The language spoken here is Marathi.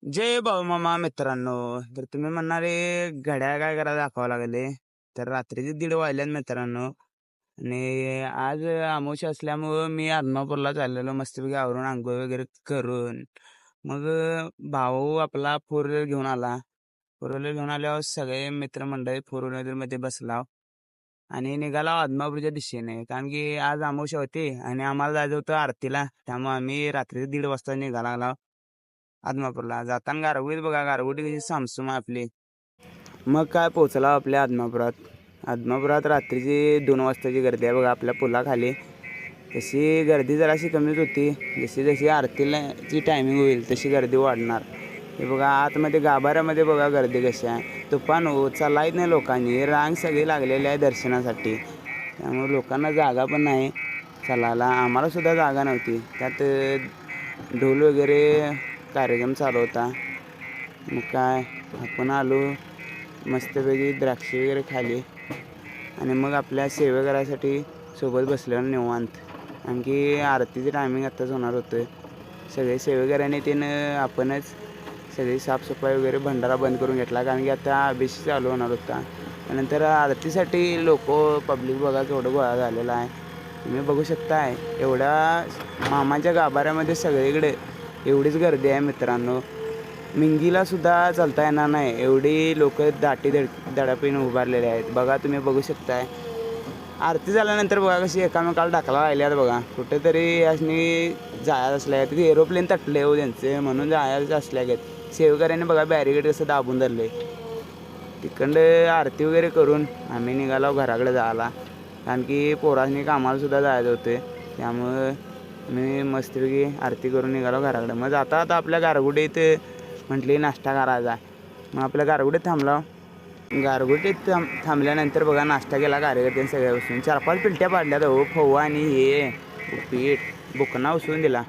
जय भाऊ मामा मित्रांनो. तर तुम्ही म्हणणारे घड्याळ काय करा दाखवावं लागले. तर रात्रीचे 1:30 वाजल्यात मित्रांनो. आणि आज अमावस्या असल्यामुळं मी आदमापूरला चाललेलो मस्तपैकी आवरून आंघोळ वगैरे करून. मग भाऊ आपला फोर व्हीलर घेऊन आला. फोर व्हीलर घेऊन आल्यावर सगळे मित्रमंडळी फोर व्हीलरमध्ये बसलाव आणि निघाला आदमापूरच्या दिशेने. कारण की आज अमावस्या होती आणि आम्हाला जायचं होतं आरतीला. त्यामुळे आम्ही रात्री 1:30 वाजता निघाला लागला आदमापूरला. जाताना गारगोटीत बघा, गारगोटी कशी सामसूम आहे आपली. मग काय पोचला आपल्या आदमापुरात. आदमापुरात रात्रीची 2 वाजताची गर्दी आहे बघा आपल्या पुलाखाली. तशी गर्दी जराशी कमीच होती. जशी जशी आरतीलाची टायमिंग होईल तशी गर्दी वाढणार. हे बघा आतमध्ये गाभाऱ्यामध्ये बघा गर्दी कशी आहे. तुफान चालायच नाही लोकांनी. रांग सगळी लागलेली आहे दर्शनासाठी. त्यामुळे लोकांना जागा पण नाही चालायला. आम्हालासुद्धा जागा नव्हती. त्यात ढोल वगैरे कार्यक्रम चालू होता. मग काय आपण आलो मस्तपैकी द्राक्षे वगैरे खाली आणि मग आपल्या सेवा करायसाठी सोबत बसलेलो निवांत. आणखी आरतीचे टायमिंग आत्ताच होणार होतं. सगळे सेवेकऱ्याने त्यानं आपणच सगळी साफसफाई वगैरे भंडारा बंद करून घेतला. कारण की आता अभिषेक चालू होणार होता. त्यानंतर आरतीसाठी लोक पब्लिक बघा केवढं गोळा झालेला आहे. तुम्ही बघू शकताय एवढ्या मामाच्या गाभाऱ्यामध्ये सगळीकडे एवढीच गर्दी आहे मित्रांनो. मिंगीला सुद्धा चालता येणार नाही एवढी लोक दाटी दडापीने उभारलेले आहेत. बघा तुम्ही बघू शकताय. आरती झाल्यानंतर बघा कशी एकामेकाला ढकला राहिल्यात बघा. कुठेतरी यासनी जायचं असल्या तिथे एरोप्लेन तटले हो त्यांचे म्हणून जायचं असल्या घेत. सेवेकऱ्याने बघा बॅरिकेड कसं दाबून धरले. तिकडं आरती वगैरे करून आम्ही निघालो घराकडे जायला. कारण की पोरांनी कामालासुद्धा जायचं होते. त्यामुळं मी मस्तपैकी आरती करून निघालो घराकडे. मग आता आपल्या गारगोटीत म्हटली नाश्ता करायचा. मग आपल्या गारगोटीत थांबला. गारगोटीत थांबल्यानंतर बघा नाश्ता केला कार्यकर्त्यांनी सगळ्या बसून. 4-5 पिलट्या पाडल्यात हो. फव्वा आणि हे पीठ बुकना उचलून दिला.